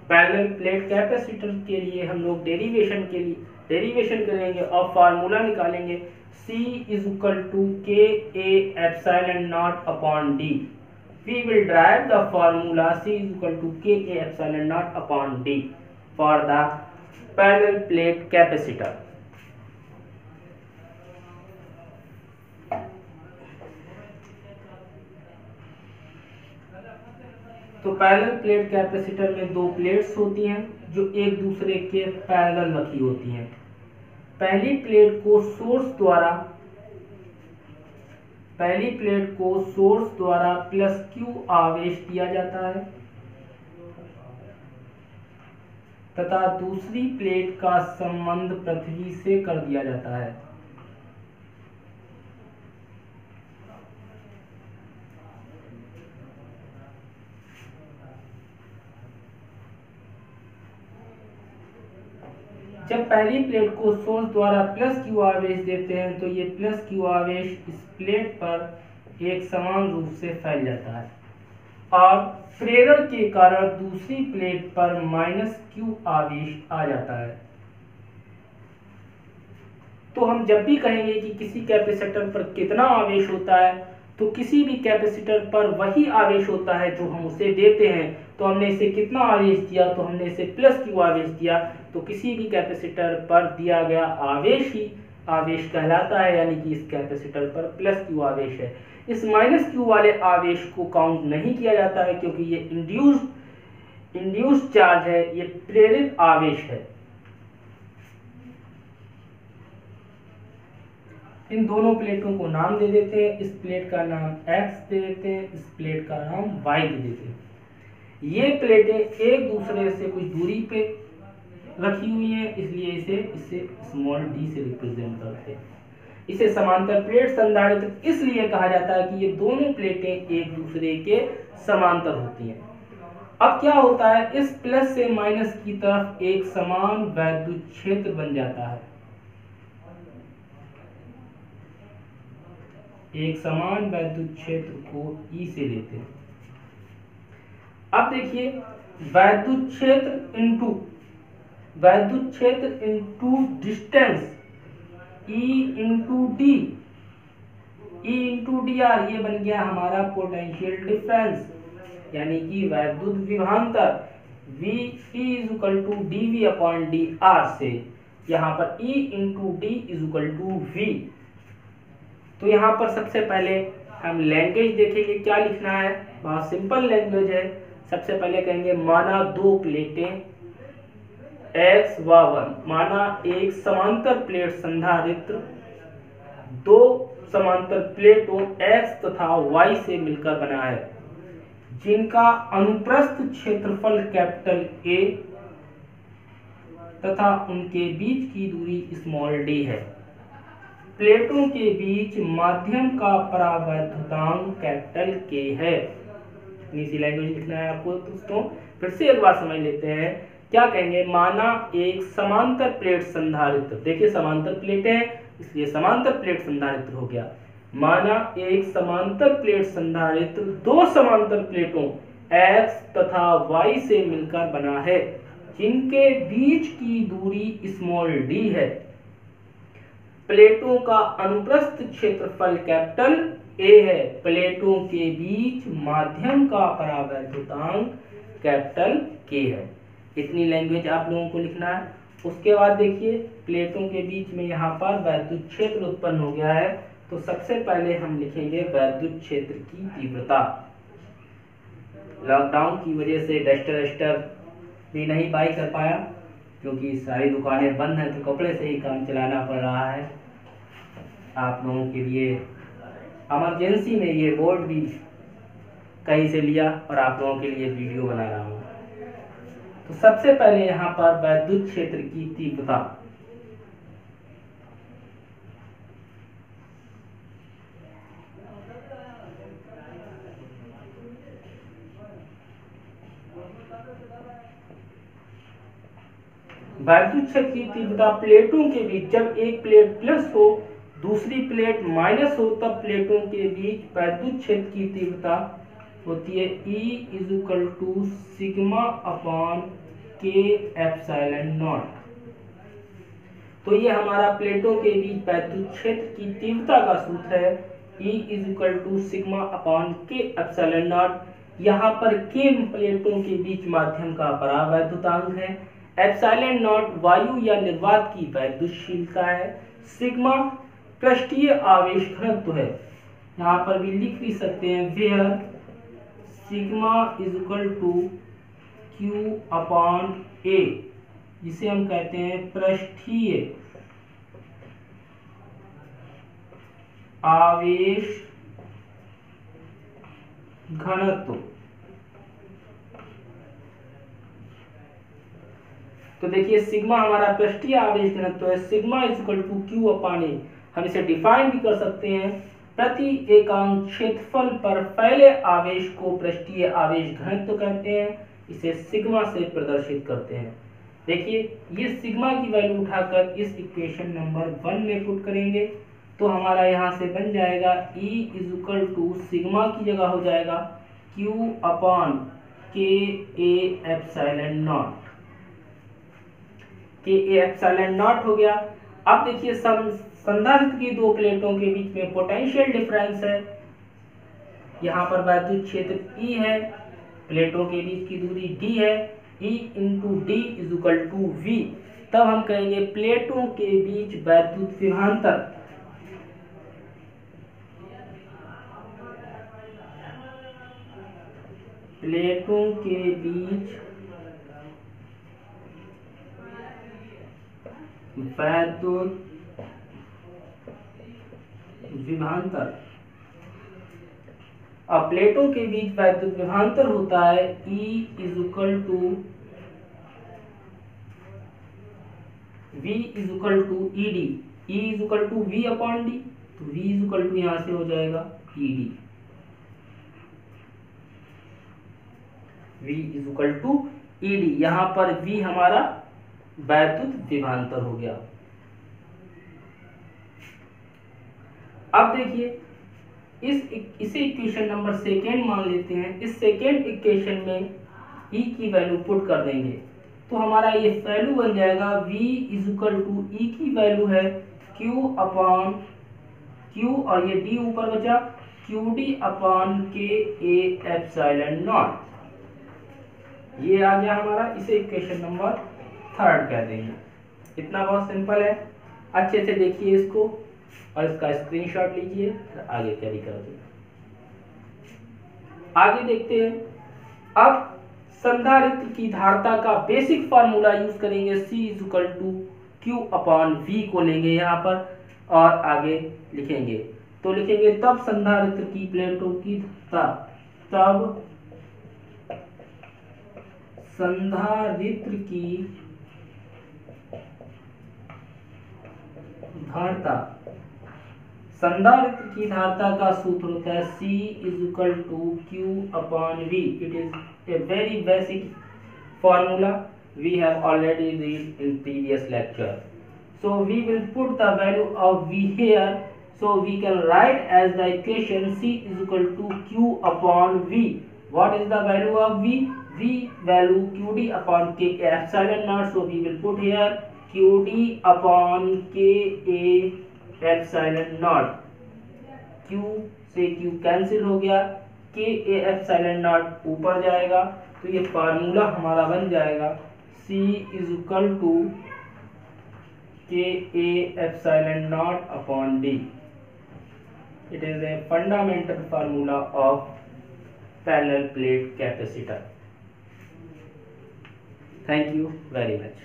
Parallel plate capacitor के लिए हम लोग डेरिवेशन करेंगे और फार्मूला निकालेंगे C is equal to K A epsilon naught upon D. We will derive the formula C is equal to K A epsilon naught upon D for the parallel plate capacitor. तो parallel plate capacitor में दो plates होती हैं जो एक दूसरे के parallel रखी होती हैं। पहली प्लेट को सोर्स द्वारा प्लस Q आवेश दिया जाता है तथा दूसरी प्लेट का संबंध पृथ्वी से कर दिया जाता है। जब पहली प्लेट को सोर्स द्वारा प्लस Q आवेश देते हैं तो ये प्लस Q आवेश इस प्लेट पर एक समान रूप से फैल जाता है और प्रेरण के कारण दूसरी प्लेट पर माइनस Q आवेश आ जाता है। तो हम जब भी कहेंगे कि किसी कैपेसिटर पर कितना आवेश होता है तो किसी भी कैपेसिटर पर वही आवेश होता है जो हम उसे देते हैं। तो हमने इसे कितना आवेश दिया, तो हमने इसे प्लस Q आवेश दिया, तो किसी भी कैपेसिटर पर दिया गया आवेश ही आवेश कहलाता है, यानी कि इस कैपेसिटर पर प्लस Q आवेश है। इस माइनस Q वाले आवेश को काउंट नहीं किया जाता है क्योंकि ये इंड्यूस्ड चार्ज है, ये प्रेरित आवेश है। इन दोनों प्लेटों को नाम दे देते हैं। इस प्लेट का नाम X दे देते हैं, इस प्लेट का नाम Y दे देते हैं। ये प्लेटें एक दूसरे से कुछ दूरी पे रखी हुई हैं, इसलिए इसे स्मॉल d से रिप्रेजेंट करते हैं। इसे समांतर प्लेट संधारित्र इसलिए कहा जाता है कि ये दोनों प्लेटें एक दूसरे के समांतर होती हैं। अब क्या होता है, इस प्लस से माइनस की तरफ एक समान वैद्युत क्षेत्र बन जाता है। एक समान वैद्युत क्षेत्र को E से लेते हैं। अब देखिए, वैद्युत क्षेत्र into distance E into D R, ये बन गया हमारा पोटेंशियल डिफरेंस, यानी कि वैद्युत विभवांतर V is equal to dV upon dr से यहाँ पर E into D is equal to V। तो यहाँ पर सबसे पहले हम लैंग्वेज देखेंगे, क्या लिखना है। बहुत सिंपल लैंग्वेज है। सबसे पहले कहेंगे माना दो प्लेटें X व Y, माना एक समांतर प्लेट संधारित्र दो समांतर प्लेटों X तथा Y से मिलकर बना है, जिनका अनुप्रस्थ क्षेत्रफल कैपिटल A तथा उनके बीच की दूरी स्मॉल d है। प्लेटों के बीच माध्यम का परावैद्युतांक कैपिटल K है। इसी लैंग्वेज लिखना है आपको दोस्तों। फिर से एक बार समझ लेते हैं, क्या कहेंगे। माना एक समांतर प्लेट संधारित्र, देखिए समांतर प्लेटें हैं इसलिए समांतर प्लेट संधारित्र हो गया। माना एक समांतर प्लेट संधारित्र दो समांतर प्लेटों X तथा Y से मिलकर बना है, जिनके बीच की दूरी स्मॉल d है। प्लेटों का अनुप्रस्थ क्षेत्रफल कैपिटल A है। प्लेटों के बीच माध्यम का परावैद्युतांक कैपिटल K है। इतनी लैंग्वेज आप लोगों को लिखना है। उसके बाद देखिए, प्लेटों के बीच में यहाँ पर वैद्युत क्षेत्र उत्पन्न हो गया है, तो सबसे पहले हम लिखेंगे वैद्युत क्षेत्र की तीव्रता। लॉकडाउन की वजह से डस्टर भी नहीं बाई कर पाया क्योंकि सारी दुकानें बंद हैं, तो कपड़े से ही काम चलाना पड़ रहा है। आप लोगों के लिए इमरजेंसी में ये बोर्ड भी कहीं से लिया और आप लोगों के लिए वीडियो बना रहा हूँ। तो सबसे पहले यहाँ पर वैद्युत क्षेत्र की तीव्रता। वैद्युत क्षेत्र की तीव्रता प्लेटों के बीच, जब एक प्लेट प्लस हो दूसरी प्लेट माइनस हो, तब प्लेटों के बीच वैद्युत क्षेत्र की तीव्रता होती है E is equal to sigma upon K epsilon naught. तो ये हमारा प्लेटों के बीच वैद्युत क्षेत्र की तीव्रता का सूत्र है, E is equal to sigma upon K epsilon naught. यहाँ पर के प्लेटों के बीच माध्यम का परावैद्युतांक है, एप्सिलॉन नॉट वायु या निर्वात की वैद्युतशीलता है, सिग्मा पृष्ठीय आवेश घनत्व है। यहाँ पर भी लिख भी सकते हैं where sigma is equal to Q upon A, जिसे हम कहते हैं पृष्ठीय आवेश घनत्व। तो देखिए सिग्मा हमारा पृष्ठीय आवेश घनत्व है, sigma is equal to Q upon A. हम इसे डिफाइन भी कर सकते हैं, प्रति एकांक क्षेत्रफल पर फैले आवेश को पृष्ठीय आवेश घनत्व कहते हैं, इसे सिग्मा से प्रदर्शित करते हैं। देखिए ये सिग्मा की वैल्यू उठाकर इस इक्वेशन नंबर 1 में पुट करेंगे तो हमारा यहाँ से बन जाएगा E is equal to sigma की जगह हो जाएगा Q अपॉन के ए एप्सिलॉन नॉट, के ए एप्सिलॉन नॉट हो गया। अब देखिए संधारित्र की दो प्लेटों के बीच में पोटेंशियल डिफरेंस है, यहाँ पर वैद्युत क्षेत्र E है, प्लेटों के बीच की दूरी D है, E into D is equal to V। तब हम कहेंगे प्लेटों के बीच वैद्युत विभवांतर, प्लेटों के बीच वैद्युत विभवांतर। अब प्लेटों के बीच वैद्युत विभवांतर होता है E is equal to V is equal to E D, E is equal to V upon D, तो V इज इक्वल टू यहाँ से हो जाएगा E D, V is equal to E D. यहाँ पर V हमारा वैद्युत विभवांतर हो गया। अब देखिए इसे इक्वेशन नंबर सेकेंड मान लेते हैं। इस सेकेंड इक्वेशन में E की वैल्यू पुट कर देंगे तो हमारा ये वैल्यू बन जाएगा V is equal to E की वैल्यू है Q अपॉन Q और ये D ऊपर बचा QD अपॉन के ए एप्सिलॉन नॉट। ये आ गया हमारा, इसे इक्वेशन नंबर 3 कह देंगे। इतना बहुत सिंपल है, अच्छे से देखिए इसको और इसका स्क्रीनशॉट लीजिए, आगे कैरी कर दो। आगे देखते हैं, अब संधारित्र की धारता का बेसिक फार्मूला यूज करेंगे, C is equal to Q upon V को लेंगे यहाँ पर और आगे लिखेंगे। तो लिखेंगे तब संधारित्र की प्लेटों की तब संधारित्र की धारता, संधारित्र की धारता का सूत्र होता है C is equal to Q upon V। It is a very basic formula we have already read in previous lecture. So we will put the value of V here, so we can write as the equation C is equal to Q upon V. What is the value of V? V value QD upon K epsilon naught, so we will put here QD upon K A epsilon naught। Q से Q cancel हो गया, K A epsilon naught ऊपर जाएगा, तो ये formula हमारा बन जाएगा C is equal to K A epsilon naught upon D। It is a fundamental formula of parallel plate capacitor। Thank you very much।